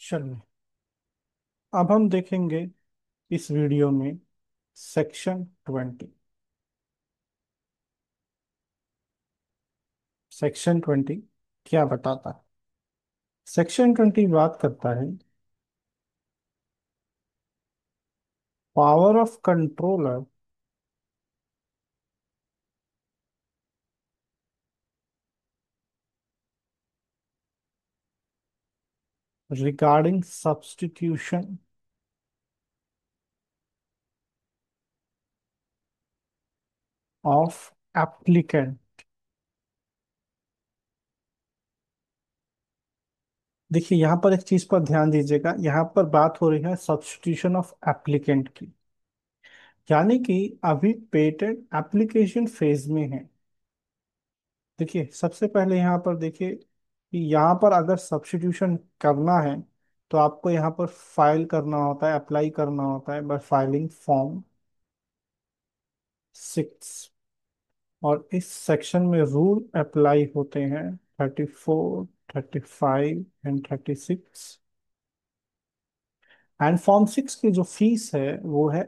चलिए, अब हम देखेंगे इस वीडियो में सेक्शन 20। सेक्शन 20 क्या बताता है? सेक्शन 20 बात करता है power of controller regarding substitution of applicant. देखिए, यहाँ पर एक चीज पर ध्यान दीजिएगा। यहाँ पर बात हो रही है सब्स्टिट्यूशन ऑफ एप्लीकेंट की, यानी कि अभी पेटेंट एप्लीकेशन फेज में है। देखिए, सबसे पहले यहाँ पर देखिए कि यहाँ पर अगर सब्स्टिट्यूशन करना है तो आपको यहाँ पर फाइल करना होता है, अप्लाई करना होता है बाय फाइलिंग फॉर्म 6। और इस सेक्शन में रूल अप्लाई होते हैं 34, 35 एंड 36। एंड फॉर्म 6 की जो फीस है वो है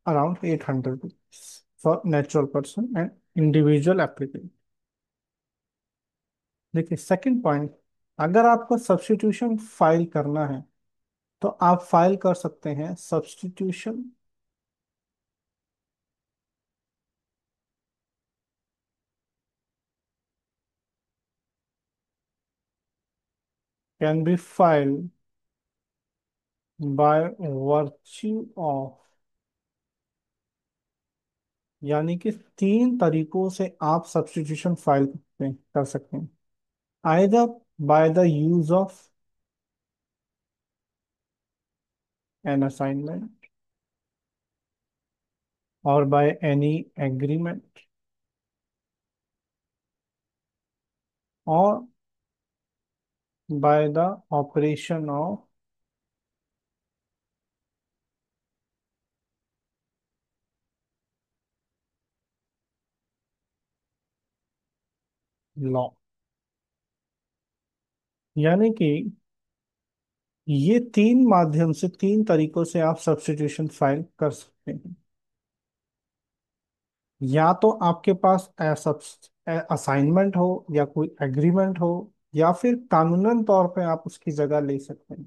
around 800 rupees for natural person and individual applicant. देखिए, सेकंड पॉइंट, अगर आपको सब्स्टिट्यूशन फाइल करना है तो आप फाइल कर सकते हैं substitution can be filed by virtue of, यानी कि 3 तरीकों से आप सब्स्टिट्यूशन फाइल कर सकते हैं। Either by the use of an assignment और बाय एनी एग्रीमेंट और by the operation of law. यानी कि ये 3 माध्यम से, 3 तरीकों से आप सब्स्टिट्यूशन फाइल कर सकते हैं। या तो आपके पास असाइनमेंट हो या कोई एग्रीमेंट हो, या फिर कानूनन तौर पे आप उसकी जगह ले सकते हैं।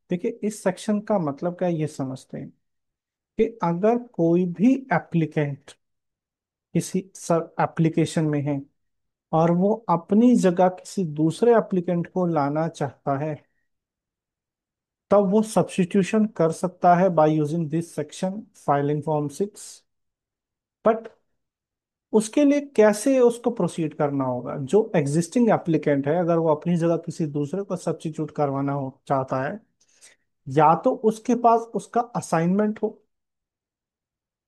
देखिए, इस सेक्शन का मतलब क्या है, ये समझते हैं कि अगर कोई भी एप्लीकेंट किसी सब एप्लीकेशन में है और वो अपनी जगह किसी दूसरे एप्लीकेंट को लाना चाहता है, तब वो सब्स्टिट्यूशन कर सकता है by using this section filing form 6। But उसके लिए कैसे उसको प्रोसीड करना होगा? जो एग्जिस्टिंग एप्लीकेंट है, अगर वो अपनी जगह किसी दूसरे को सब्स्टिट्यूट करवाना हो चाहता है, या तो उसके पास उसका असाइनमेंट हो,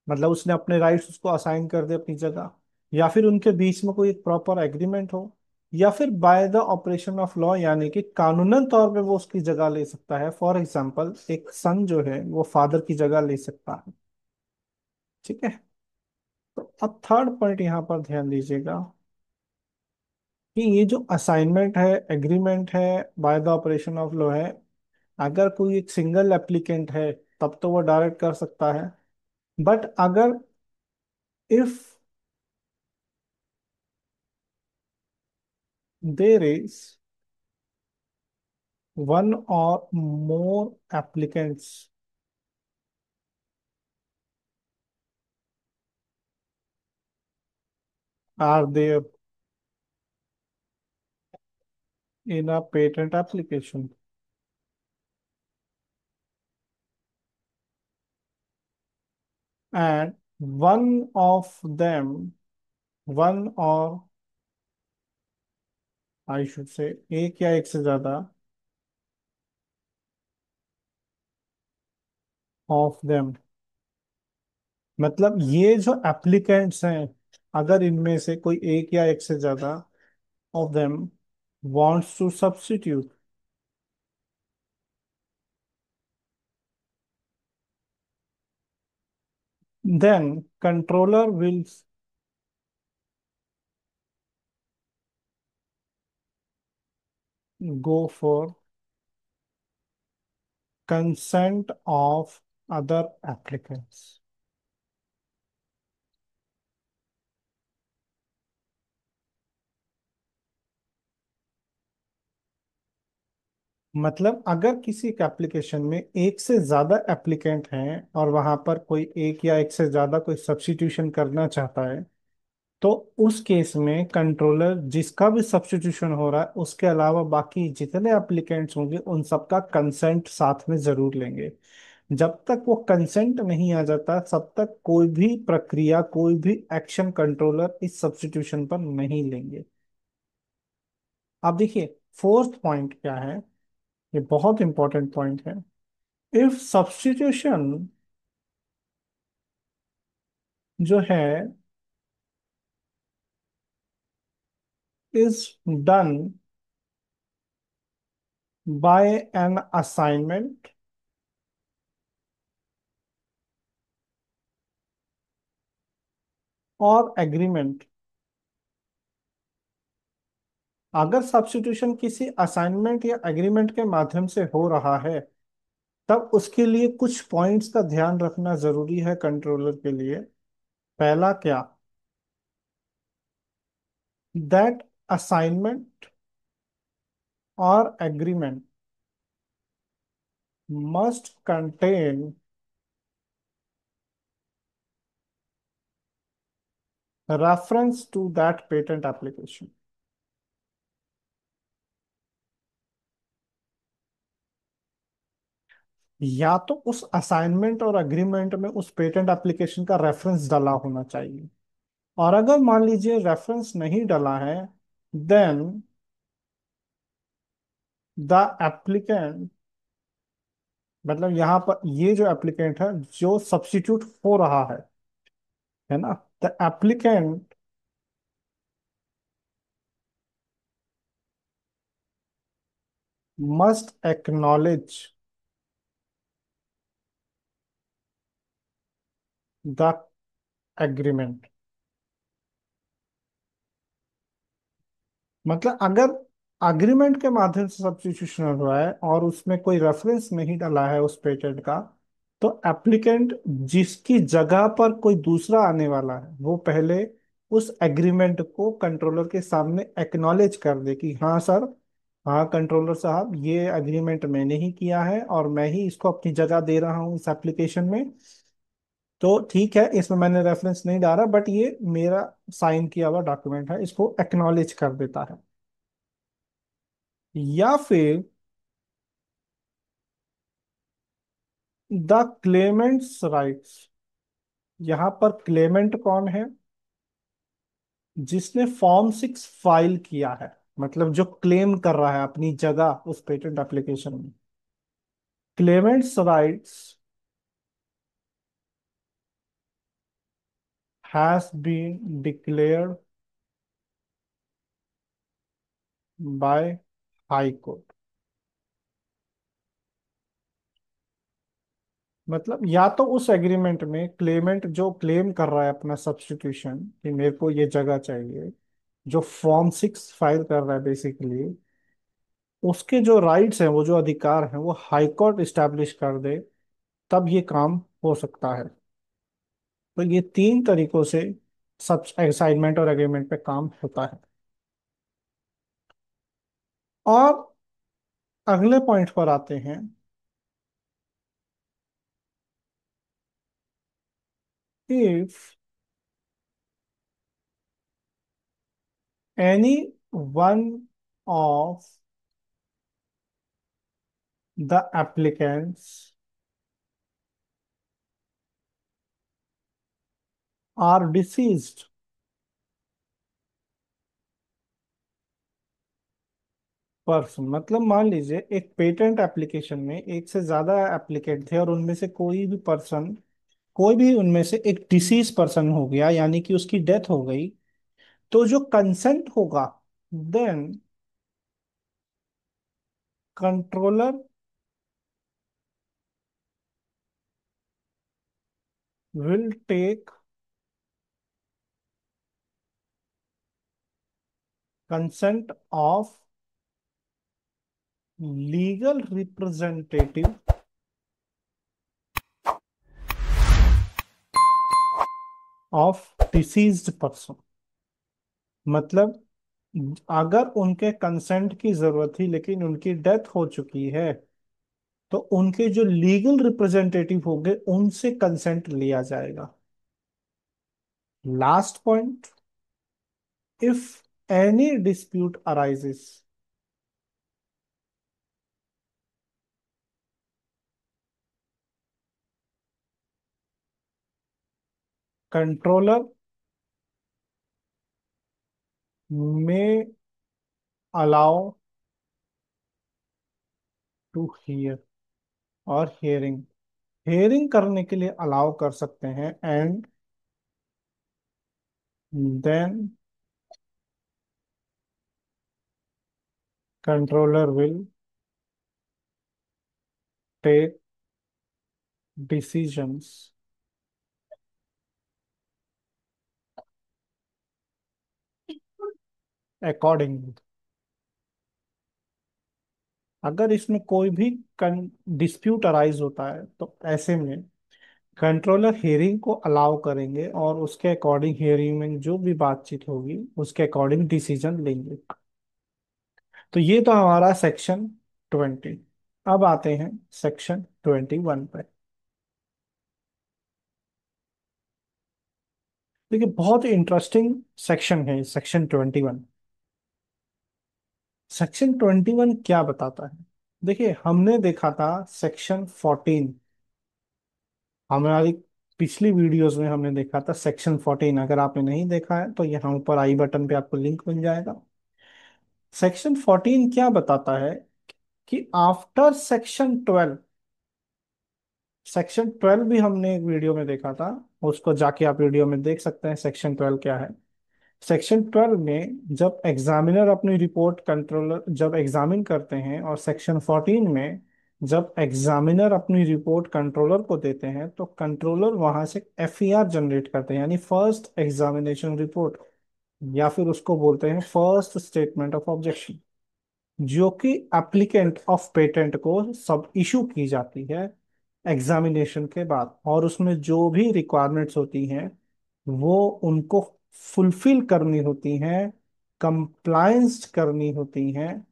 मतलब उसने अपने राइट्स उसको असाइन कर दे अपनी जगह, या फिर उनके बीच में कोई एक प्रॉपर एग्रीमेंट हो, या फिर by the operation of law, यानी कि कानूनन तौर पे वो उसकी जगह ले सकता है। फॉर एग्जाम्पल, एक सन जो है वो फादर की जगह ले सकता है। ठीक है। तो अब थर्ड पॉइंट यहाँ पर ध्यान दीजिएगा कि ये जो असाइनमेंट है, एग्रीमेंट है, by the operation of law है, अगर कोई एक सिंगल एप्लीकेंट है तब तो वो डायरेक्ट कर सकता है। बट अगर if there is one or more applicants are there in a patent application, and one of them, one or I should say एक या एक से ज्यादा of them, मतलब ये जो एप्लीकेंट्स हैं, अगर इनमें से कोई एक या एक से ज्यादा of them wants to substitute, then controller will go for consent of other applicants. मतलब अगर किसी एक एप्लीकेशन में एक से ज्यादा एप्लीकेंट हैं और वहां पर कोई एक या एक से ज्यादा कोई सब्स्टिट्यूशन करना चाहता है, तो उस केस में कंट्रोलर जिसका भी सब्स्टिट्यूशन हो रहा है उसके अलावा बाकी जितने एप्लीकेंट्स होंगे उन सबका कंसेंट साथ में जरूर लेंगे। जब तक वो कंसेंट नहीं आ जाता तब तक कोई भी प्रक्रिया, कोई भी एक्शन कंट्रोलर इस सब्स्टिट्यूशन पर नहीं लेंगे। अब देखिए फोर्थ पॉइंट क्या है, ये बहुत इंपॉर्टेंट पॉइंट है। इफ सब्स्टिट्यूशन जो है is done by an assignment और एग्रीमेंट, अगर सब्स्टिट्यूशन किसी असाइनमेंट या एग्रीमेंट के माध्यम से हो रहा है तब उसके लिए कुछ पॉइंट्स का ध्यान रखना जरूरी है कंट्रोलर के लिए। पहला क्या, दैट असाइनमेंट और agreement must contain reference to that patent application. या तो उस असाइनमेंट और अग्रीमेंट में उस पेटेंट एप्लीकेशन का रेफरेंस डाला होना चाहिए, और अगर मान लीजिए रेफरेंस नहीं डाला है, देन द एप्लीकेंट, मतलब यहाँ पर ये जो एप्लीकेंट है जो सब्स्टिट्यूट हो रहा है ना, the applicant must acknowledge the agreement. मतलब अगर अग्रीमेंट के माध्यम से सब्स्टिट्यूशन हुआ है और उसमें कोई रेफरेंस नहीं डाला है उस पेटेंट का, तो एप्लीकेंट जिसकी जगह पर कोई दूसरा आने वाला है वो पहले उस एग्रीमेंट को कंट्रोलर के सामने एक्नॉलेज कर दे कि हाँ सर, हाँ कंट्रोलर साहब, ये एग्रीमेंट मैंने ही किया है और मैं ही इसको अपनी जगह दे रहा हूँ इस एप्लीकेशन में। तो ठीक है, इसमें मैंने रेफरेंस नहीं डाला बट ये मेरा साइन किया हुआ डॉक्यूमेंट है, इसको एक्नॉलेज कर देता है। या फिर द क्लेमेंट्स राइट्स, यहां पर क्लेमेंट कौन है, जिसने फॉर्म 6 फाइल किया है, मतलब जो क्लेम कर रहा है अपनी जगह उस पेटेंट एप्लीकेशन में। Claimants rights has been declared by high court. मतलब या तो उस एग्रीमेंट में क्लेमेंट जो क्लेम कर रहा है अपना सब्स्टिट्यूशन कि मेरे को ये जगह चाहिए, जो फॉर्म 6 फाइल कर रहा है बेसिकली, उसके जो राइट्स हैं, वो जो अधिकार हैं, वो हाई कोर्ट इस्टेब्लिश कर दे, तब ये काम हो सकता है। तो ये तीन तरीकों से सब असाइनमेंट और एग्रीमेंट पे काम होता है। और अगले पॉइंट पर आते हैं। If any one of the applicants are deceased, person मतलब मान लीजिए एक पेटेंट एप्लीकेशन में एक से ज्यादा एप्लीकेंट थे और उनमें से कोई भी पर्सन, कोई भी उनमें से एक डिसीज पर्सन हो गया, यानी कि उसकी डेथ हो गई, तो जो कंसेंट होगा, then controller will take consent of legal representative of deceased person, मतलब अगर उनके कंसेंट की जरूरत थी लेकिन उनकी डेथ हो चुकी है, तो उनके जो लीगल रिप्रेजेंटेटिव होंगे उनसे कंसेंट लिया जाएगा। Last point, if any dispute arises, controller में अलाउ टू हियर, और हियरिंग, हियरिंग करने के लिए अलाउ कर सकते हैं। And then controller will take decisions accordingly. अगर इसमें कोई भी डिस्प्यूट अराइज होता है तो ऐसे में कंट्रोलर हियरिंग को अलाउ करेंगे और उसके अकॉर्डिंग हियरिंग में जो भी बातचीत होगी उसके अकॉर्डिंग डिसीजन लेंगे। तो ये तो हमारा सेक्शन 20। अब आते हैं सेक्शन 21 पे। देखिए बहुत इंटरेस्टिंग सेक्शन है सेक्शन 21। सेक्शन 21 क्या बताता है? देखिए हमने देखा था सेक्शन 14, हमारी पिछली वीडियोस में हमने देखा था सेक्शन 14। अगर आपने नहीं देखा है तो यहाँ ऊपर आई बटन पे आपको लिंक मिल जाएगा। सेक्शन 14 क्या बताता है कि आफ्टर सेक्शन 12, सेक्शन 12 भी हमने एक वीडियो में देखा था, उसको जाके आप वीडियो में देख सकते हैं सेक्शन 12 क्या है। सेक्शन 12 में जब एग्जामिनर अपनी रिपोर्ट कंट्रोलर जब एग्जामिन करते हैं, और सेक्शन 14 में जब एग्जामिनर अपनी रिपोर्ट कंट्रोलर को देते हैं, तो कंट्रोलर वहां से एफईआर जनरेट करते हैं, यानी फर्स्ट एग्जामिनेशन रिपोर्ट, या फिर उसको बोलते हैं फर्स्ट स्टेटमेंट ऑफ ऑब्जेक्शन, जो कि एप्लीकेंट ऑफ पेटेंट को सब इशू की जाती है एग्जामिनेशन के बाद। और उसमें जो भी रिक्वायरमेंट्स होती हैं वो उनको फुलफिल करनी होती हैं, कंप्लायंस करनी होती हैं।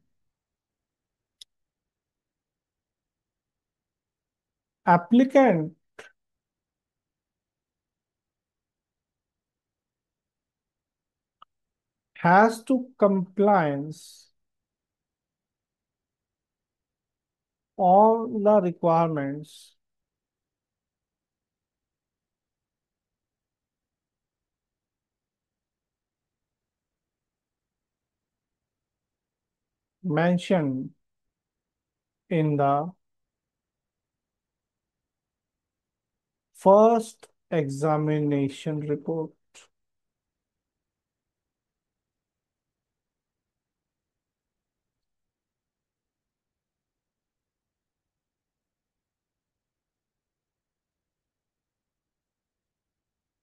Applicant has to compliance all the requirements mentioned in the first examination report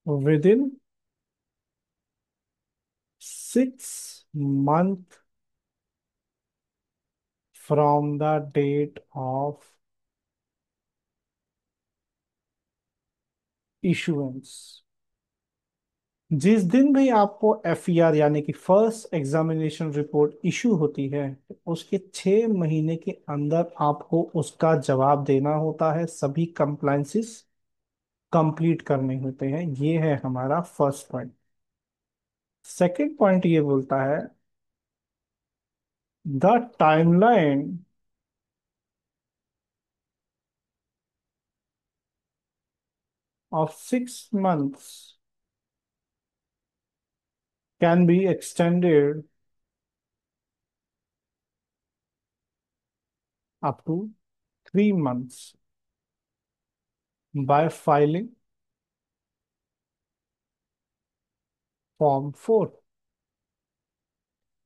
within 6 months from the date of issuance। जिस दिन भी आपको एफईआर यानी कि फर्स्ट एग्जामिनेशन रिपोर्ट इशू होती है, उसके 6 महीने के अंदर आपको उसका जवाब देना होता है, सभी कंप्लायंसेस कंप्लीट करने होते हैं। ये है हमारा फर्स्ट पॉइंट। सेकंड पॉइंट ये बोलता है the timeline of 6 months can be extended up to 3 months by filing form 4।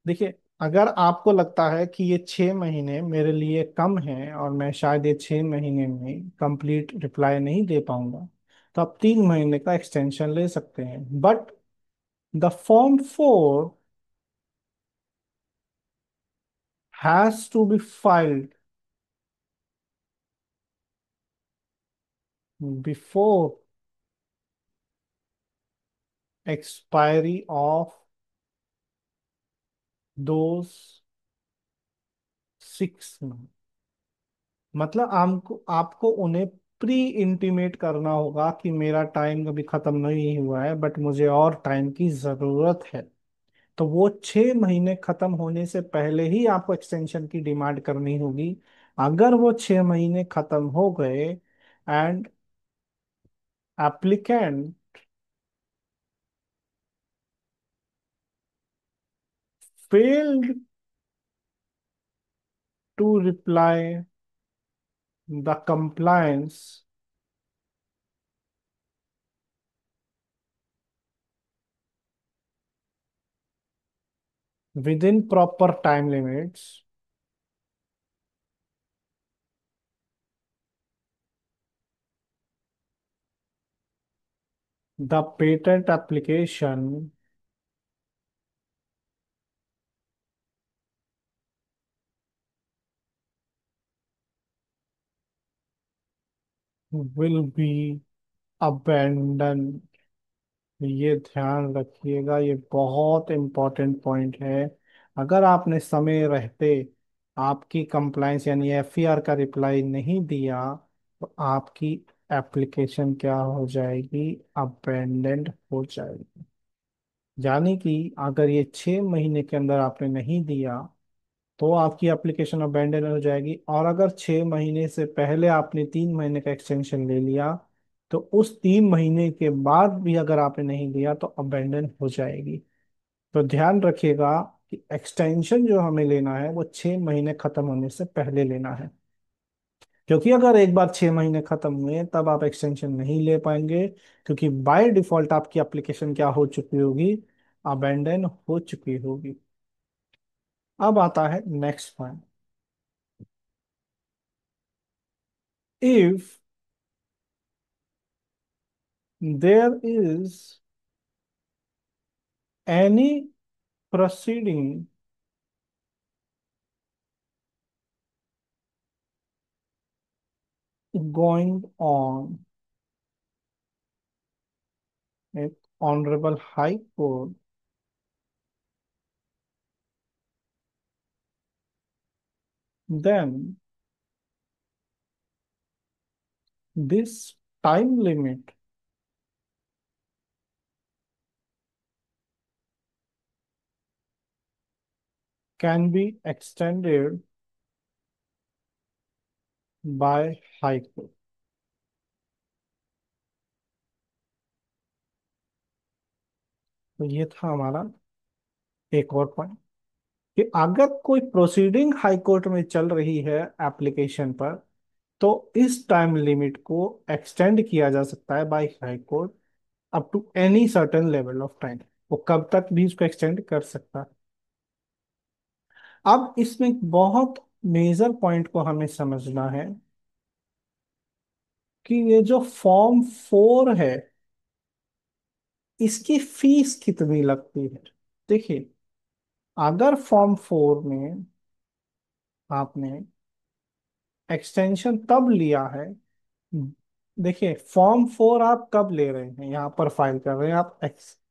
देखिए अगर आपको लगता है कि ये 6 महीने मेरे लिए कम है और मैं शायद ये 6 महीने में कंप्लीट रिप्लाई नहीं दे पाऊंगा, तो आप 3 महीने का एक्सटेंशन ले सकते हैं। But the form 4 has to be filed before expiry of those 6 month, मतलब आपको आपको उन्हें प्री इंटीमेट करना होगा कि मेरा टाइम अभी खत्म नहीं हुआ है, बट मुझे और टाइम की जरूरत है। तो वो 6 महीने खत्म होने से पहले ही आपको एक्सटेंशन की डिमांड करनी होगी। अगर वो 6 महीने खत्म हो गए and applicant failed to reply the compliance within proper time limits, the patent application will be abandoned। ये ध्यान रखिएगा, ये बहुत इंपॉर्टेंट पॉइंट है। अगर आपने समय रहते आपकी कंप्लायंस यानी एफईआर का रिप्लाई नहीं दिया, तो आपकी एप्लीकेशन क्या हो जाएगी, अबेंडेंड हो जाएगी। यानी कि अगर ये 6 महीने के अंदर आपने नहीं दिया तो आपकी एप्लीकेशन अबेंडन हो जाएगी, और अगर 6 महीने से पहले आपने 3 महीने का एक्सटेंशन ले लिया तो उस 3 महीने के बाद भी अगर आपने नहीं दिया तो अबेंडन हो जाएगी। तो ध्यान रखिएगा कि एक्सटेंशन जो हमें लेना है वो 6 महीने खत्म होने से पहले लेना है, क्योंकि अगर एक बार 6 महीने खत्म हुए तब आप एक्सटेंशन नहीं ले पाएंगे, क्योंकि बाय डिफॉल्ट आपकी एप्लीकेशन क्या हो चुकी होगी, अबेंडन हो चुकी होगी। अब आता है next point. If there is any proceeding going on at Honorable High Court, then this time limit can be extended by High Court। तो ये था हमारा एक और पॉइंट, कि अगर कोई प्रोसीडिंग हाई कोर्ट में चल रही है एप्लीकेशन पर, तो इस टाइम लिमिट को एक्सटेंड किया जा सकता है by high court up to any certain level of time. वो कब तक भी इसको एक्सटेंड कर सकता है। अब इसमें एक बहुत मेजर पॉइंट को हमें समझना है कि ये जो फॉर्म 4 है इसकी फीस कितनी लगती है। देखिए, अगर फॉर्म 4 में आपने एक्सटेंशन तब लिया है, देखिए फॉर्म 4 आप कब ले रहे हैं, यहाँ पर फाइल कर रहे हैं आप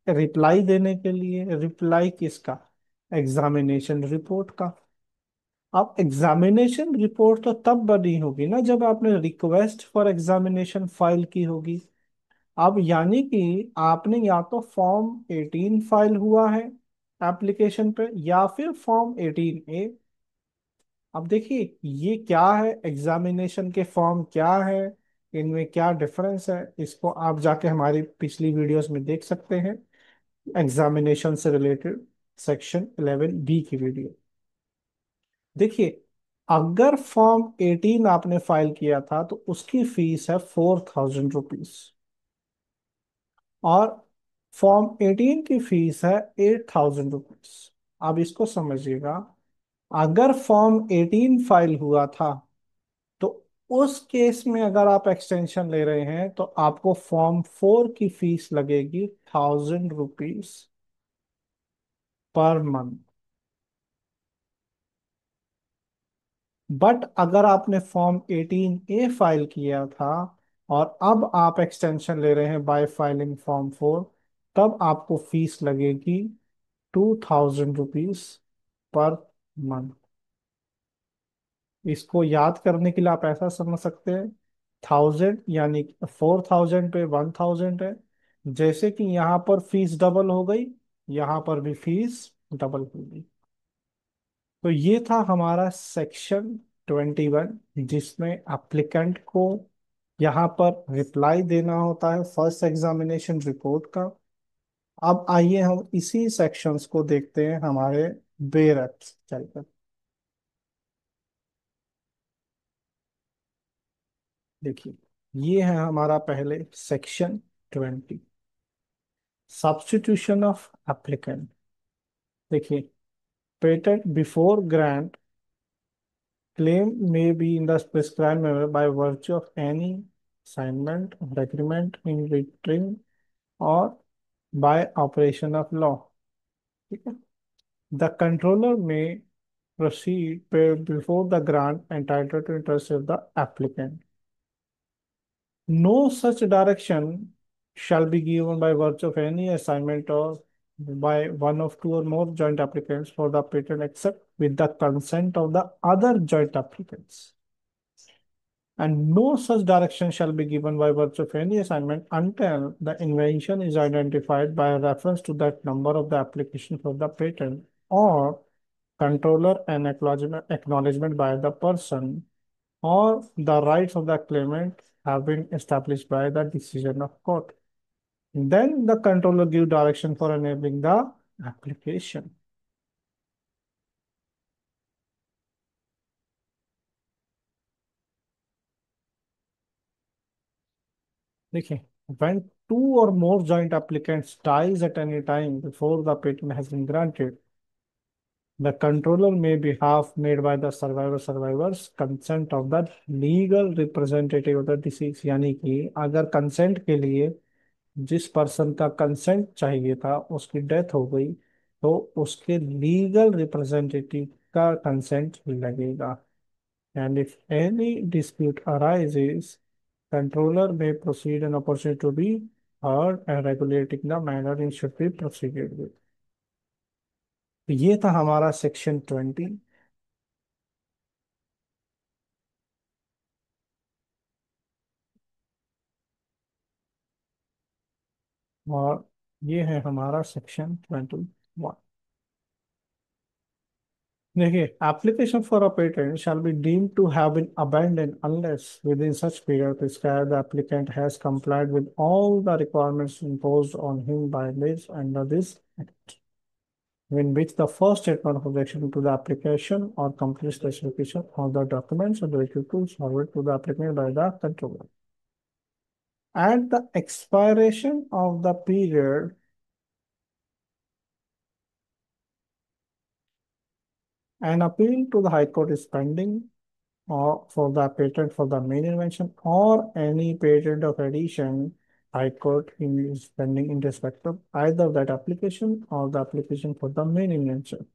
रिप्लाई देने के लिए। रिप्लाई किसका, एग्जामिनेशन रिपोर्ट का। अब एग्जामिनेशन रिपोर्ट तो तब बनी होगी ना जब आपने रिक्वेस्ट फॉर एग्जामिनेशन फाइल की होगी। अब यानी कि आपने या तो फॉर्म 18 फाइल हुआ है एप्लीकेशन पे, या फिर फॉर्म 18A। अब देखिए ये क्या है, एग्जामिनेशन के फॉर्म क्या है, इनमें क्या डिफरेंस है, इसको आप जाके हमारी पिछली वीडियोस में देख सकते हैं। एग्जामिनेशन से रिलेटेड सेक्शन 11B की वीडियो देखिए। अगर फॉर्म 18 आपने फाइल किया था तो उसकी फीस है 4000 रुपीज, और फॉर्म 18 की फीस है 8000 रुपीज। अब इसको समझिएगा, अगर फॉर्म 18 फाइल हुआ था तो उस केस में अगर आप एक्सटेंशन ले रहे हैं तो आपको फॉर्म 4 की फीस लगेगी 1000 रुपीज पर मंथ। बट अगर आपने फॉर्म 18A फाइल किया था और अब आप एक्सटेंशन ले रहे हैं बाय फाइलिंग फॉर्म 4, तब आपको फीस लगेगी 2000 रुपीज पर मंथ। इसको याद करने के लिए आप ऐसा समझ सकते हैं, 1000 यानी 4000 पे 1000 है। जैसे कि यहाँ पर फीस डबल हो गई, यहाँ पर भी फीस डबल हो गई। तो ये था हमारा सेक्शन 21, जिसमें एप्लीकेंट को यहाँ पर रिप्लाई देना होता है फर्स्ट एग्जामिनेशन रिपोर्ट का। अब आइए हम इसी सेक्शंस को देखते हैं हमारे बेयर एक्ट चलकर। देखिए, ये है हमारा पहले सेक्शन 20, सब्स्टिट्यूशन ऑफ एप्लीकेंट। देखिए, patent before grant claim may be in the prescribed manner by virtue of any assignment or agreement in written or by operation of law। ठीक है। The controller may proceed before the grant entitled to intercept the applicant। No such direction shall be given by virtue of any assignment or by one of two or more joint applicants for the patent except with the consent of the other joint applicants। And no such direction shall be given by virtue of any assignment until the invention is identified by reference to that number of the application for the patent or controller and acknowledgement by the person or the rights of the claimant have been established by the decision of court। Then the controller give direction for enabling the application। देखिए, when two or more joint applicants dies at any time before the patent has been granted, the controller may be half made by the survivor's consent of the legal representative of the deceased। यानी कि अगर consent के लिए जिस person का consent चाहिए था उसकी डेथ हो गई, तो उसके लीगल रिप्रेजेंटेटिव का कंसेंट लगेगा। And if any dispute arises, controller may proceed an opportunity to be heard and regulating the manner in should be proceeded with। तो ये था हमारा सेक्शन 20। और ये है हमारा सेक्शन 21। देखिए, application for a patent shall be deemed to have been abandoned unless within such period prescribed the applicant has complied with all the requirements imposed on him by this under this act, in which the first statement of objection to the application or complete specification of the documents and related to forward to the applicant by the controller. At the expiration of the period, an appeal to the High Court is pending or for the patent for the main invention or any patent of addition. High Court is pending in respect of either that application or the application for the main invention.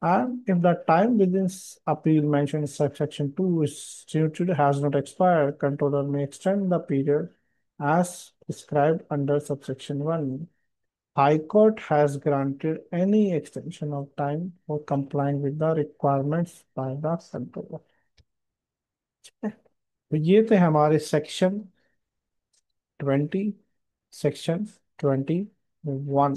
And if the time within appeal mentioned in subsection 2 is suited has not expired, controller may extend the period as prescribed under subsection 1। High Court has granted any extension of time for complying with the requirements by the controller। तो ये थे हमारे section 20, section 21।